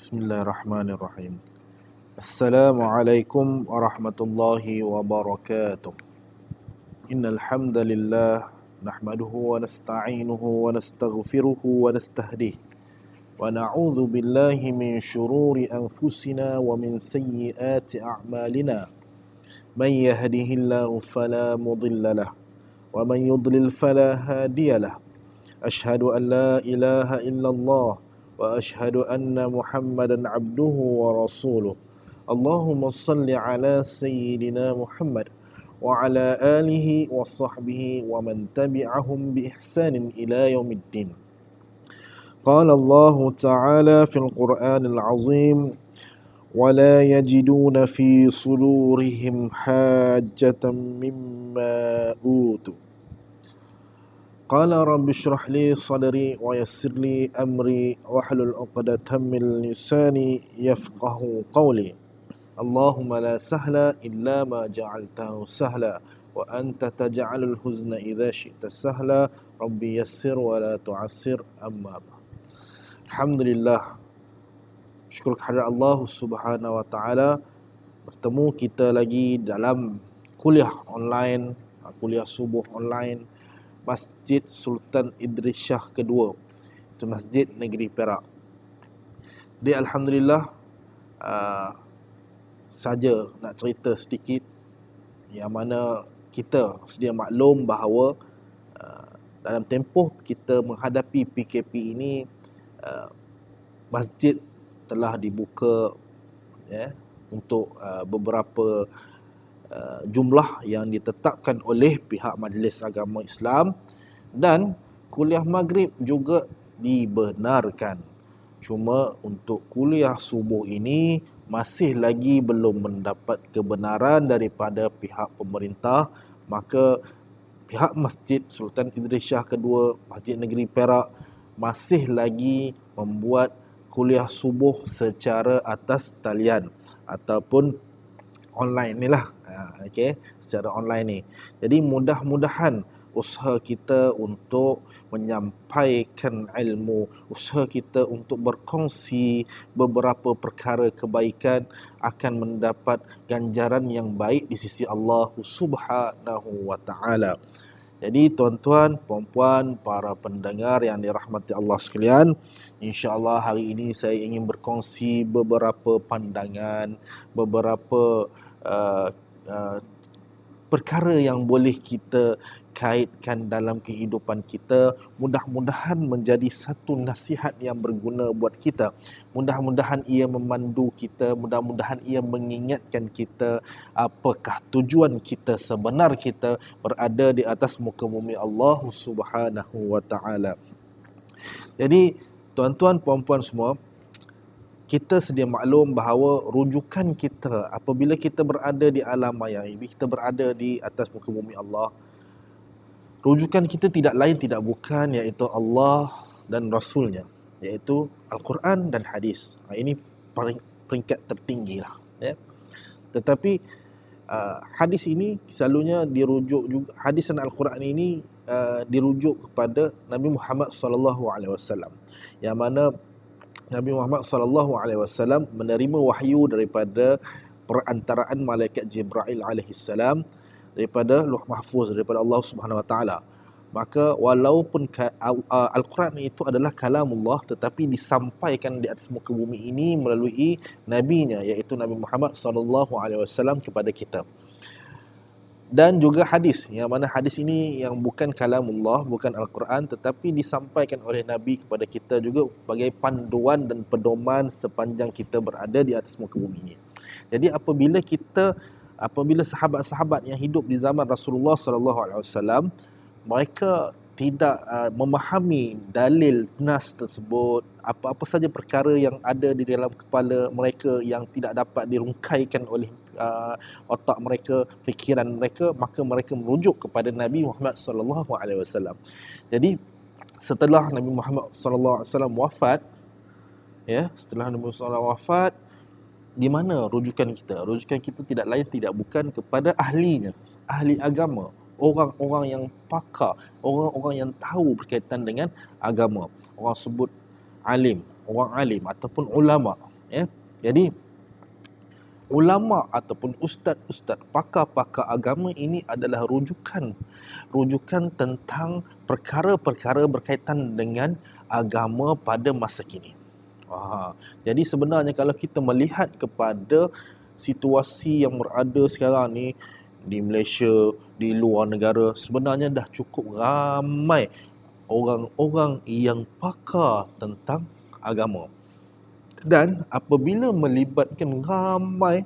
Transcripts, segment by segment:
Bismillahirrahmanirrahim. Assalamualaikum warahmatullahi wabarakatuh. Innal hamdalillah nahmaduhu wa nasta'inuhu wa nastaghfiruhu wa nastahdihi wa na'udzu billahi min shururi anfusina wa min sayyiati a'malina. Man yahdihillahu fala mudilla lahu wa man yudlil fala hadiya lahu. Ashhadu an la ilaha illallah wa ashhadu anna Muhammadan abduhu wa rasuluh. Allahumma salli ala sayyidina Muhammad wa ala alihi wa sahbihi wa man tabi'ahum bi ihsanin ila yaumiddin. Qala Allah ta'ala fil Qur'anil azim wa la yajiduna fi sudurihim hajjatan mimma utu. Qala rabbi shrah li sadri wa yassir li amri wahlul 'uqdatam min lisani yafqahu qawli. Allahumma la sahla illa ma ja'altahu sahla wa anta taj'alul huzna idza syi'ta sahla. Rabbi yassir wa la tu'assir, amma ba'd. Alhamdulillah, syukur kehadirat Allah Subhanahu wa taala, bertemu kita lagi dalam kuliah online, kuliah subuh online Masjid Sultan Idris Shah kedua, itu Masjid Negeri Perak. Jadi alhamdulillah, saja nak cerita sedikit yang mana kita sedia maklum bahawa dalam tempoh kita menghadapi PKP ini, masjid telah dibuka untuk beberapa jumlah yang ditetapkan oleh pihak Majlis Agama Islam, dan kuliah maghrib juga dibenarkan. Cuma untuk kuliah subuh ini masih lagi belum mendapat kebenaran daripada pihak pemerintah, maka pihak Masjid Sultan Idris Shah kedua, Masjid Negeri Perak, masih lagi membuat kuliah subuh secara atas talian ataupun online ni lah, secara online ni. Jadi mudah-mudahan usaha kita untuk menyampaikan ilmu, usaha kita untuk berkongsi beberapa perkara kebaikan akan mendapat ganjaran yang baik di sisi Allah Subhanahu wa taala. Jadi tuan-tuan, puan-puan, para pendengar yang dirahmati Allah sekalian, insya-Allah hari ini saya ingin berkongsi beberapa pandangan, beberapa perkara yang boleh kita kaitkan dalam kehidupan kita. Mudah-mudahan menjadi satu nasihat yang berguna buat kita. Mudah-mudahan ia memandu kita, mudah-mudahan ia mengingatkan kita apakah tujuan kita sebenar kita berada di atas muka bumi Allah Subhanahu wa taala. Jadi tuan-tuan, puan-puan semua, kita sedia maklum bahawa rujukan kita apabila kita berada di alam maya ini, kita berada di atas muka bumi Allah, rujukan kita tidak lain tidak bukan iaitu Allah dan Rasulnya, iaitu Al-Quran dan hadis. Ini peringkat tertinggi lah. Tetapi hadis ini selalunya dirujuk juga, hadis dan Al-Quran ini dirujuk kepada Nabi Muhammad SAW, yang mana Nabi Muhammad SAW menerima wahyu daripada perantaraan malaikat Jibril alaihi salam, daripada Lauh Mahfuz, daripada Allah Subhanahu wa taala. Maka walaupun Al-Quran itu adalah kalamullah, tetapi disampaikan di atas muka bumi ini melalui nabinya, iaitu Nabi Muhammad SAW kepada kita. Dan juga hadis, yang mana hadis ini yang bukan kalamullah, bukan Al-Quran, tetapi disampaikan oleh Nabi kepada kita juga sebagai panduan dan pedoman sepanjang kita berada di atas muka bumi ini. Jadi apabila sahabat-sahabat yang hidup di zaman Rasulullah SAW, mereka tidak memahami dalil nas tersebut, apa-apa saja perkara yang ada di dalam kepala mereka yang tidak dapat dirungkaikan oleh otak mereka, fikiran mereka, maka mereka merujuk kepada Nabi Muhammad SAW. Jadi setelah Nabi Muhammad SAW wafat, setelah Nabi Muhammad SAW wafat, di mana rujukan kita? Rujukan kita tidak lain tidak bukan kepada ahlinya, ahli agama, orang-orang yang pakar, orang-orang yang tahu berkaitan dengan agama. Orang sebut alim, orang alim ataupun ulama. Ya. Jadi ulama ataupun ustaz-ustaz, pakar-pakar agama ini adalah rujukan tentang perkara-perkara berkaitan dengan agama pada masa kini. Jadi sebenarnya kalau kita melihat kepada situasi yang berada sekarang ni di Malaysia, di luar negara, sebenarnya dah cukup ramai orang-orang yang pakar tentang agama. Dan apabila melibatkan ramai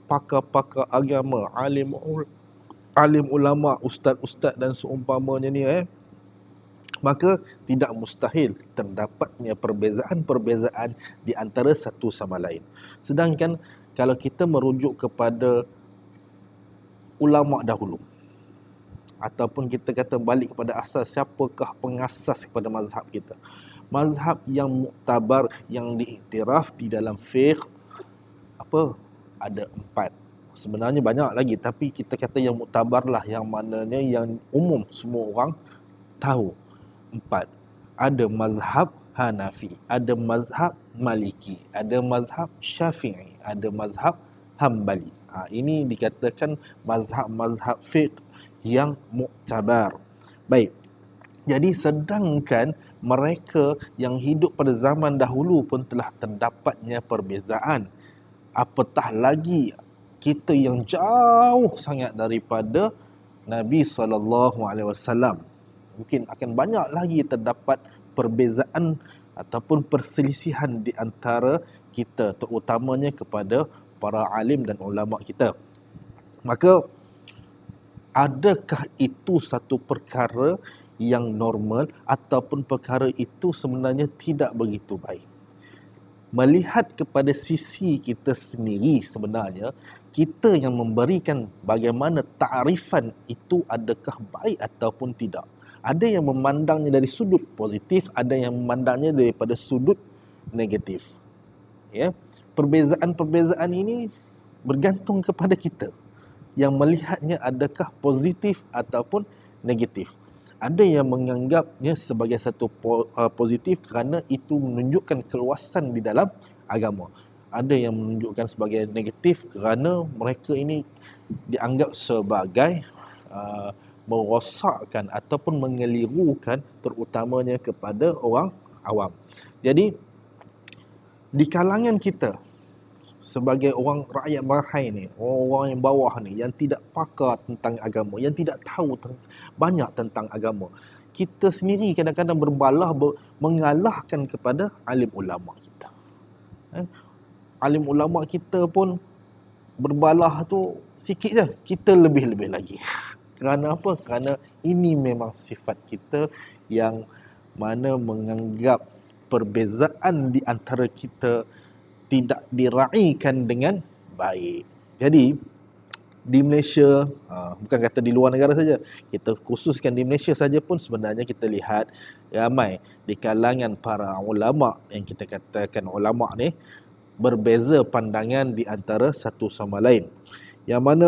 pakar-pakar agama, alim ulama, ustaz-ustaz dan seumpamanya ni, maka tidak mustahil terdapatnya perbezaan-perbezaan di antara satu sama lain. Sedangkan kalau kita merujuk kepada ulama dahulu, ataupun kita kata balik kepada asas, siapakah pengasas kepada mazhab kita? Mazhab yang muktabar, yang diiktiraf di dalam fiqh, ada 4. Sebenarnya banyak lagi, tapi kita kata yang muktabar lah, yang mananya yang umum semua orang tahu. 4. Ada mazhab Hanafi, ada mazhab Maliki, ada mazhab Syafi'i, ada mazhab Hambali. Ini dikatakan mazhab-mazhab fiqh yang muktabar. Baik. Jadi sedangkan mereka yang hidup pada zaman dahulu pun telah terdapatnya perbezaan. Apatah lagi kita yang jauh sangat daripada Nabi SAW. Mungkin akan banyak lagi terdapat perbezaan ataupun perselisihan di antara kita, terutamanya kepada para alim dan ulama kita. Maka adakah itu satu perkara yang normal ataupun perkara itu sebenarnya tidak begitu baik? Melihat kepada sisi kita sendiri, sebenarnya kita yang memberikan bagaimana ta'rifan itu adakah baik ataupun tidak. Ada yang memandangnya dari sudut positif, ada yang memandangnya daripada sudut negatif. Ya, perbezaan-perbezaan ini bergantung kepada kita yang melihatnya adakah positif ataupun negatif. Ada yang menganggapnya sebagai satu positif kerana itu menunjukkan keluasan di dalam agama. Ada yang menunjukkan sebagai negatif kerana mereka ini dianggap sebagai merosakkan ataupun mengelirukan, terutamanya kepada orang awam. Jadi di kalangan kita sebagai orang rakyat marhai ni, orang yang bawah ni, yang tidak pakar tentang agama, yang tidak tahu banyak tentang agama, kita sendiri kadang-kadang mengalahkan kepada alim ulama kita. Alim ulama kita pun berbalah tu sikit je, kita lebih-lebih lagi. Kerana apa? Kerana ini memang sifat kita yang mana menganggap perbezaan di antara kita tidak diraikan dengan baik. Jadi di Malaysia, bukan kata di luar negara saja, kita khususkan di Malaysia saja pun sebenarnya kita lihat ramai di kalangan para ulama, yang kita katakan ulama ni, berbeza pandangan di antara satu sama lain. Yang mana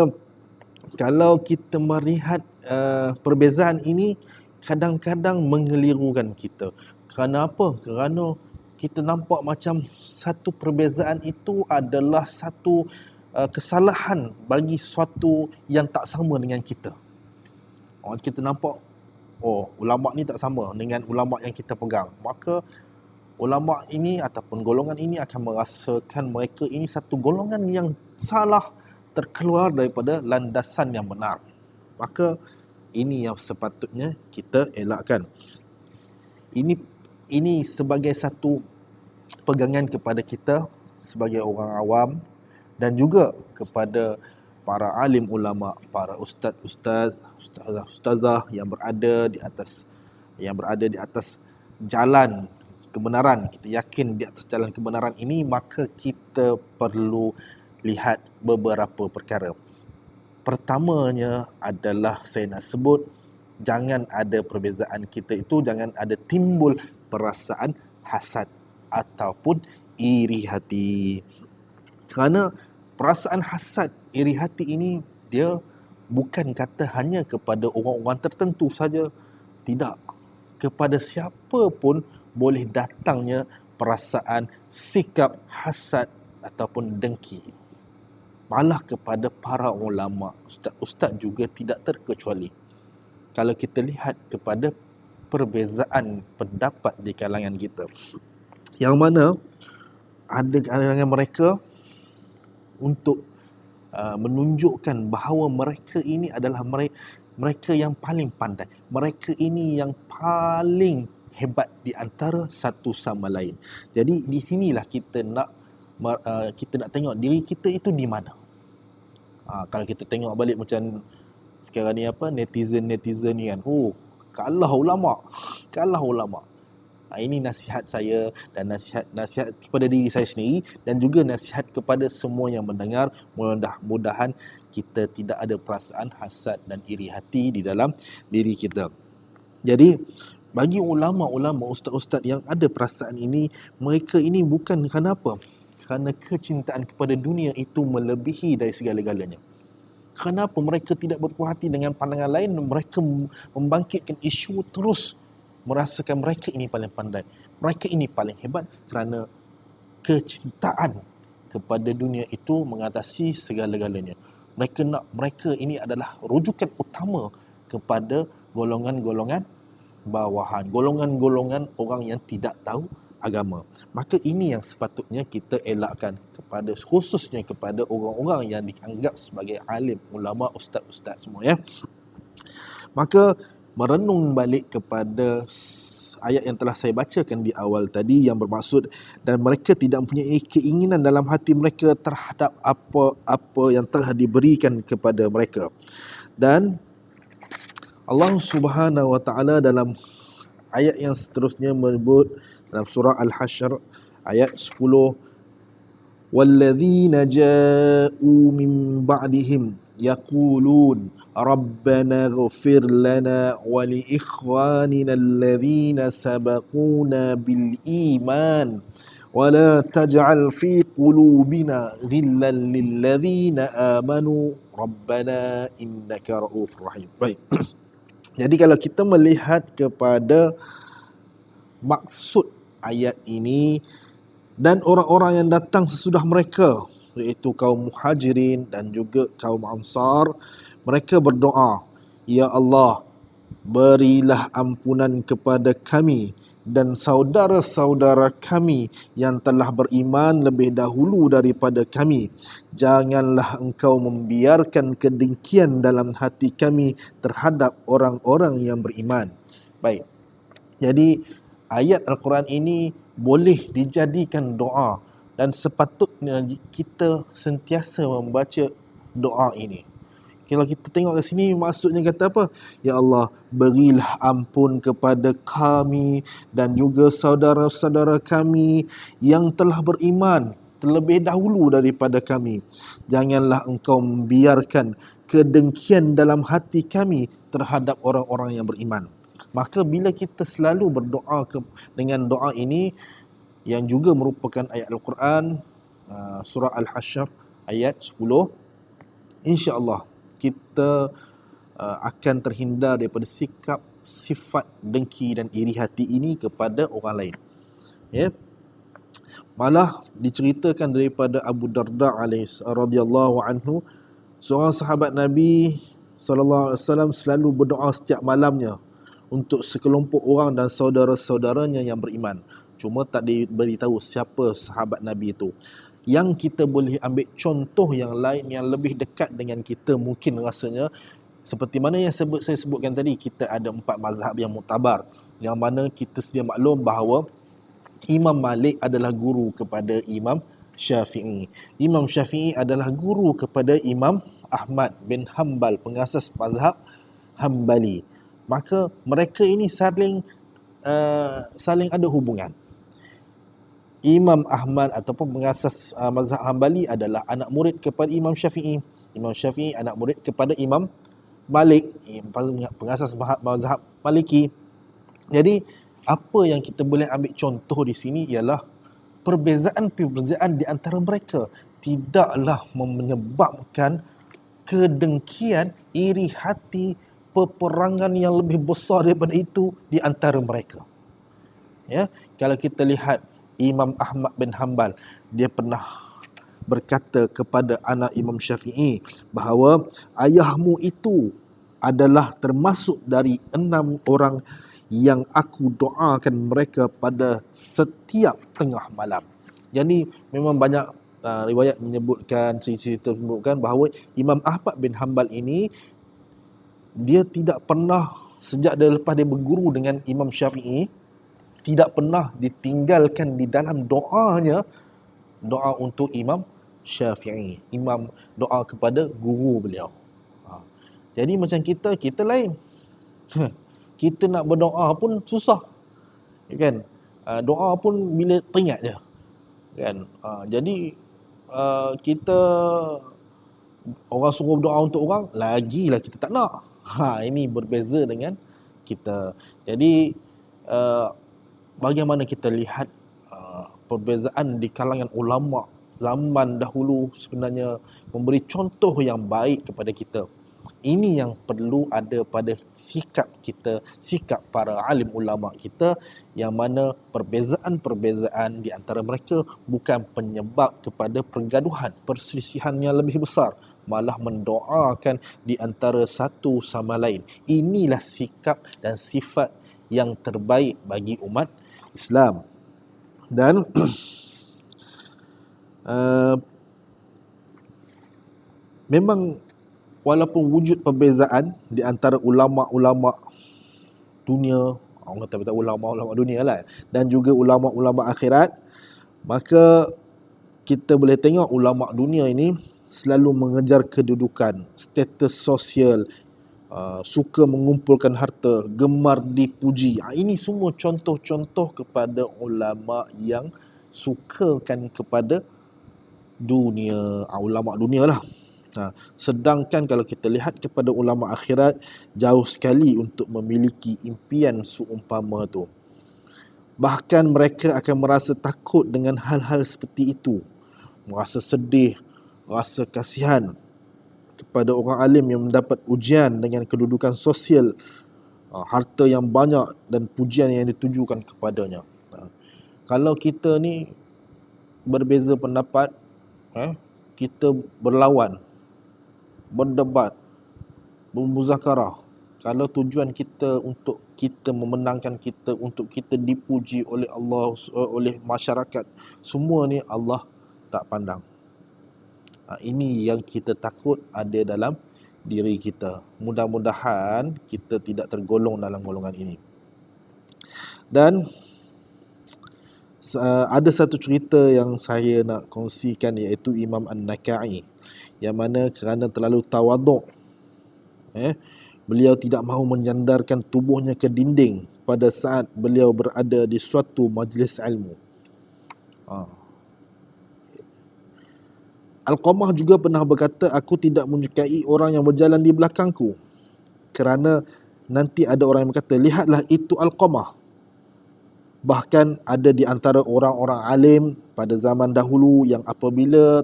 kalau kita melihat perbezaan ini kadang-kadang mengelirukan kita. Kerana apa? Kerana kita nampak macam satu perbezaan itu adalah satu kesalahan bagi sesuatu yang tak sama dengan kita. Kita nampak, ulama ni tak sama dengan ulama yang kita pegang. Maka ulama ini ataupun golongan ini akan merasakan mereka ini satu golongan yang salah, terkeluar daripada landasan yang benar. Maka ini yang sepatutnya kita elakkan. Ini sebagai satu pegangan kepada kita sebagai orang awam dan juga kepada para alim ulama, para ustazah yang berada di atas jalan kebenaran. Kita yakin di atas jalan kebenaran ini, maka kita perlu lihat beberapa perkara. Pertamanya adalah saya nak sebut, jangan ada perbezaan kita itu, jangan ada timbul perasaan hasad ataupun iri hati. Kerana perasaan hasad, iri hati ini dia bukan kata hanya kepada orang-orang tertentu saja. Tidak. Kepada siapa pun boleh datangnya perasaan sikap hasad ataupun dengki. Malah kepada para ulama, ustaz-ustaz juga tidak terkecuali. Kalau kita lihat kepada perbezaan pendapat di kalangan kita, yang mana ada kalangan mereka untuk menunjukkan bahawa mereka ini adalah mereka yang paling pandai, mereka ini yang paling hebat di antara satu sama lain. Jadi di sinilah kita nak tengok diri kita itu di mana. Kalau kita tengok balik macam sekarang ni netizen ni kan, kalah ulama. Ini nasihat saya dan nasihat kepada diri saya sendiri dan juga nasihat kepada semua yang mendengar. Mudah-mudahan kita tidak ada perasaan hasad dan iri hati di dalam diri kita. Jadi bagi ulama-ulama, ustaz-ustaz yang ada perasaan ini, mereka ini bukan kerana apa? Kerana kecintaan kepada dunia itu melebihi dari segala-galanya. Kenapa mereka tidak berpuas hati dengan pandangan lain? Mereka membangkitkan isu terus merasakan mereka ini paling pandai, mereka ini paling hebat, kerana kecintaan kepada dunia itu mengatasi segala-galanya. Mereka ini adalah rujukan utama kepada golongan-golongan bawahan, golongan-golongan orang yang tidak tahu agama. Maka ini yang sepatutnya kita elakkan, kepada khususnya kepada orang-orang yang dianggap sebagai alim, ulama, ustaz-ustaz semua ya. Maka merenung balik kepada ayat yang telah saya bacakan di awal tadi, yang bermaksud dan mereka tidak mempunyai keinginan dalam hati mereka terhadap apa-apa yang telah diberikan kepada mereka. Dan Allah Subhanahu wa taala dalam ayat yang seterusnya menyebut dalam surah Al-Hasyr ayat 10, walladzina ja'u min ba'dihim yaqulun rabbana ighfir lana wa li ikhwanina alladhina sabaquna bil iman wa la taj'al fi qulubina ghillan lil ladzina amanu rabbana innaka ra'ufur rahim. Baik. Jadi kalau kita melihat kepada maksud ayat ini dan orang-orang yang datang sesudah mereka, iaitu kaum Muhajirin dan juga kaum Ansar, mereka berdoa, ya Allah, berilah ampunan kepada kami dan saudara-saudara kami yang telah beriman lebih dahulu daripada kami. Janganlah engkau membiarkan kedengkian dalam hati kami terhadap orang-orang yang beriman. Baik. Jadi ayat Al-Quran ini boleh dijadikan doa dan sepatutnya kita sentiasa membaca doa ini. Kalau kita tengok ke sini, maksudnya kata apa? Ya Allah, berilah ampun kepada kami dan juga saudara-saudara kami yang telah beriman terlebih dahulu daripada kami. Janganlah engkau membiarkan kedengkian dalam hati kami terhadap orang-orang yang beriman. Maka bila kita selalu berdoa dengan doa ini, yang juga merupakan ayat Al-Quran, surah Al-Hasyr ayat 10, insya-Allah kita akan terhindar daripada sikap sifat dengki dan iri hati ini kepada orang lain. Ya. Malah diceritakan daripada Abu Darda radhiyallahu anhu, seorang sahabat Nabi sallallahu alaihi wasallam selalu berdoa setiap malamnya untuk sekelompok orang dan saudara-saudaranya yang beriman. Cuma tak diberitahu siapa sahabat Nabi itu. Yang kita boleh ambil contoh yang lain yang lebih dekat dengan kita mungkin rasanya, seperti mana yang saya sebutkan tadi, kita ada 4 mazhab yang muktabar, yang mana kita sedia maklum bahawa Imam Malik adalah guru kepada Imam Syafi'i. Imam Syafi'i adalah guru kepada Imam Ahmad bin Hanbal, pengasas mazhab Hanbali. Maka mereka ini saling ada hubungan. Imam Ahmad ataupun pengasas mazhab Hanbali adalah anak murid kepada Imam Syafi'i. Imam Syafi'i anak murid kepada Imam Malik, pengasas mazhab Maliki. Jadi apa yang kita boleh ambil contoh di sini ialah perbezaan-perbezaan di antara mereka tidaklah menyebabkan kedengkian, iri hati, peperangan yang lebih besar daripada itu di antara mereka. Ya, kalau kita lihat Imam Ahmad bin Hanbal, dia pernah berkata kepada anak Imam Syafi'i bahawa ayahmu itu adalah termasuk dari 6 orang yang aku doakan mereka pada setiap tengah malam. Jadi memang banyak riwayat menyebutkan, cerita menyebutkan bahawa Imam Ahmad bin Hanbal ini dia tidak pernah, sejak dia lepas dia berguru dengan Imam Syafi'i, tidak pernah ditinggalkan di dalam doanya, doa untuk Imam Syafi'i, imam, doa kepada guru beliau. Jadi macam kita lain. Kita nak berdoa pun susah, kan? Doa pun bila teringat je, kan? Jadi kita, orang suruh berdoa untuk orang, lagilah kita tak nak. Ini berbeza dengan kita. Jadi bagaimana kita lihat perbezaan di kalangan ulama zaman dahulu sebenarnya memberi contoh yang baik kepada kita. Ini yang perlu ada pada sikap kita, sikap para alim ulama kita, yang mana perbezaan-perbezaan di antara mereka bukan penyebab kepada pergaduhan, perselisihan yang lebih besar, malah mendoakan di antara satu sama lain. Inilah sikap dan sifat yang terbaik bagi umat Islam. Dan memang walaupun wujud perbezaan di antara ulama-ulama dunia, orang kata ulama-ulama dunia lah, dan juga ulama-ulama akhirat, maka kita boleh tengok ulama dunia ini selalu mengejar kedudukan, status sosial, suka mengumpulkan harta, gemar dipuji. Ini semua contoh-contoh kepada ulama yang sukakan kepada dunia, ulama dunia lah. Sedangkan kalau kita lihat kepada ulama akhirat, jauh sekali untuk memiliki impian seumpama tu. Bahkan mereka akan merasa takut dengan hal-hal seperti itu, merasa sedih, rasa kasihan kepada orang alim yang mendapat ujian dengan kedudukan sosial, harta yang banyak dan pujian yang ditujukan kepadanya. Kalau kita ni berbeza pendapat, kita berlawan, berdebat, bermuzakarah, kalau tujuan kita untuk kita memenangkan kita, untuk kita dipuji oleh Allah, oleh masyarakat, semua ni Allah tak pandang. Ini yang kita takut ada dalam diri kita. Mudah-mudahan kita tidak tergolong dalam golongan ini. Dan ada satu cerita yang saya nak kongsikan, iaitu Imam An-Nakai, yang mana kerana terlalu tawaduk, beliau tidak mahu menyandarkan tubuhnya ke dinding pada saat beliau berada di suatu majlis ilmu. Alqamah juga pernah berkata, aku tidak menyukai orang yang berjalan di belakangku, kerana nanti ada orang yang berkata, lihatlah itu Alqamah. Bahkan ada di antara orang-orang alim pada zaman dahulu yang apabila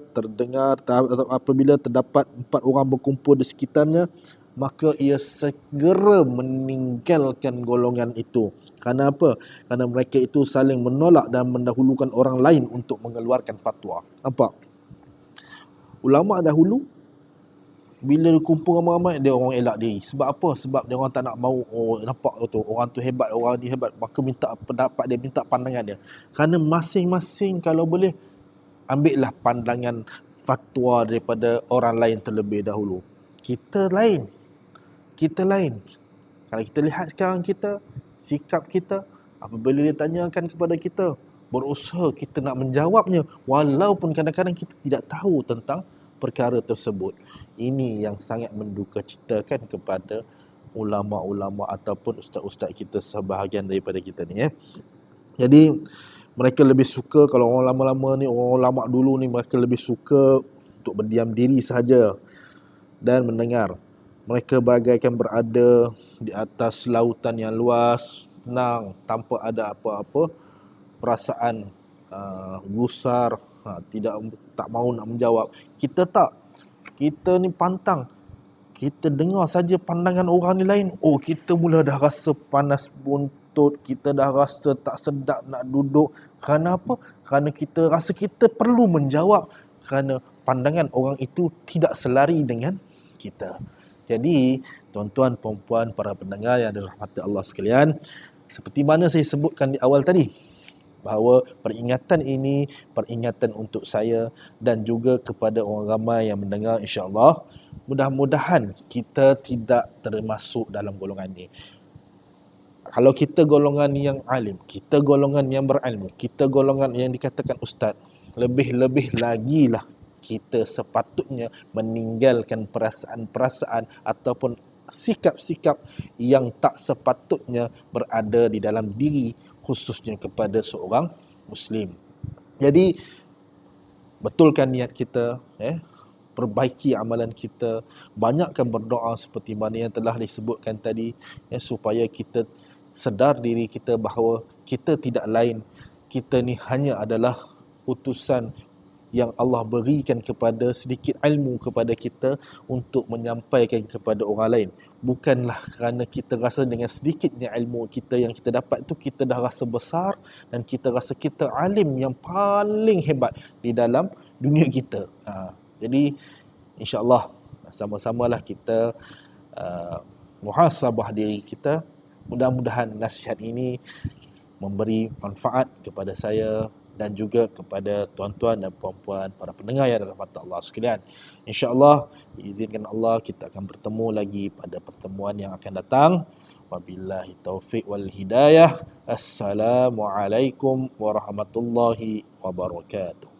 terdapat 4 orang berkumpul di sekitarnya, maka ia segera meninggalkan golongan itu. Kerana apa? Kerana mereka itu saling menolak dan mendahulukan orang lain untuk mengeluarkan fatwa. Nampak? Ulama dahulu bila kumpul ramai-ramai, dia orang elak diri. Sebab apa? Sebab dia orang tak nak mahu, nampak tu orang tu hebat, orang ni hebat, maka minta pendapat dia, minta pandangan dia. Kerana masing-masing kalau boleh ambillah pandangan fatwa daripada orang lain terlebih dahulu. Kita lain. Kalau kita lihat sekarang kita, sikap kita, apabila dia tanyakan kepada kita, berusaha kita nak menjawabnya, walaupun kadang-kadang kita tidak tahu tentang perkara tersebut. Ini yang sangat mendukacitakan kepada ulama-ulama ataupun ustaz-ustaz kita, sebahagian daripada kita ni. Jadi mereka lebih suka, kalau orang lama-lama ni, orang ulama dulu ni, mereka lebih suka untuk berdiam diri sahaja dan mendengar. Mereka bagaikan berada di atas lautan yang luas, tenang, tanpa ada apa-apa perasaan gusar, tak mahu nak menjawab. Kita tak. Kita ni pantang. Kita dengar saja pandangan orang ni lain, kita mula dah rasa panas buntut, kita dah rasa tak sedap nak duduk. Kerana apa? Kerana kita rasa kita perlu menjawab kerana pandangan orang itu tidak selari dengan kita. Jadi, tuan-tuan, puan-puan, para pendengar yang dirahmati Allah sekalian, seperti mana saya sebutkan di awal tadi, bahawa peringatan ini peringatan untuk saya dan juga kepada orang ramai yang mendengar, insya-Allah. Mudah-mudahan kita tidak termasuk dalam golongan ini. Kalau kita golongan yang alim, kita golongan yang berilmu, kita golongan yang dikatakan ustaz, lebih-lebih lagi lah kita sepatutnya meninggalkan perasaan-perasaan ataupun sikap-sikap yang tak sepatutnya berada di dalam diri, khususnya kepada seorang Muslim. Jadi, betulkan niat kita, perbaiki amalan kita, banyakkan berdoa seperti mana yang telah disebutkan tadi, supaya kita sedar diri kita bahawa kita tidak lain, kita ni hanya adalah utusan yang Allah berikan kepada sedikit ilmu kepada kita untuk menyampaikan kepada orang lain. Bukanlah kerana kita rasa dengan sedikitnya ilmu kita yang kita dapat tu kita dah rasa besar dan kita rasa kita alim yang paling hebat di dalam dunia kita. Jadi insya-Allah sama-samalah kita muhasabah diri kita. Mudah-mudahan nasihat ini memberi manfaat kepada saya dan juga kepada tuan-tuan dan puan-puan para pendengar yang dirahmati Allah sekalian. Insya-Allah, diizinkan Allah, kita akan bertemu lagi pada pertemuan yang akan datang. Wabillahi taufiq wal hidayah. Assalamualaikum warahmatullahi wabarakatuh.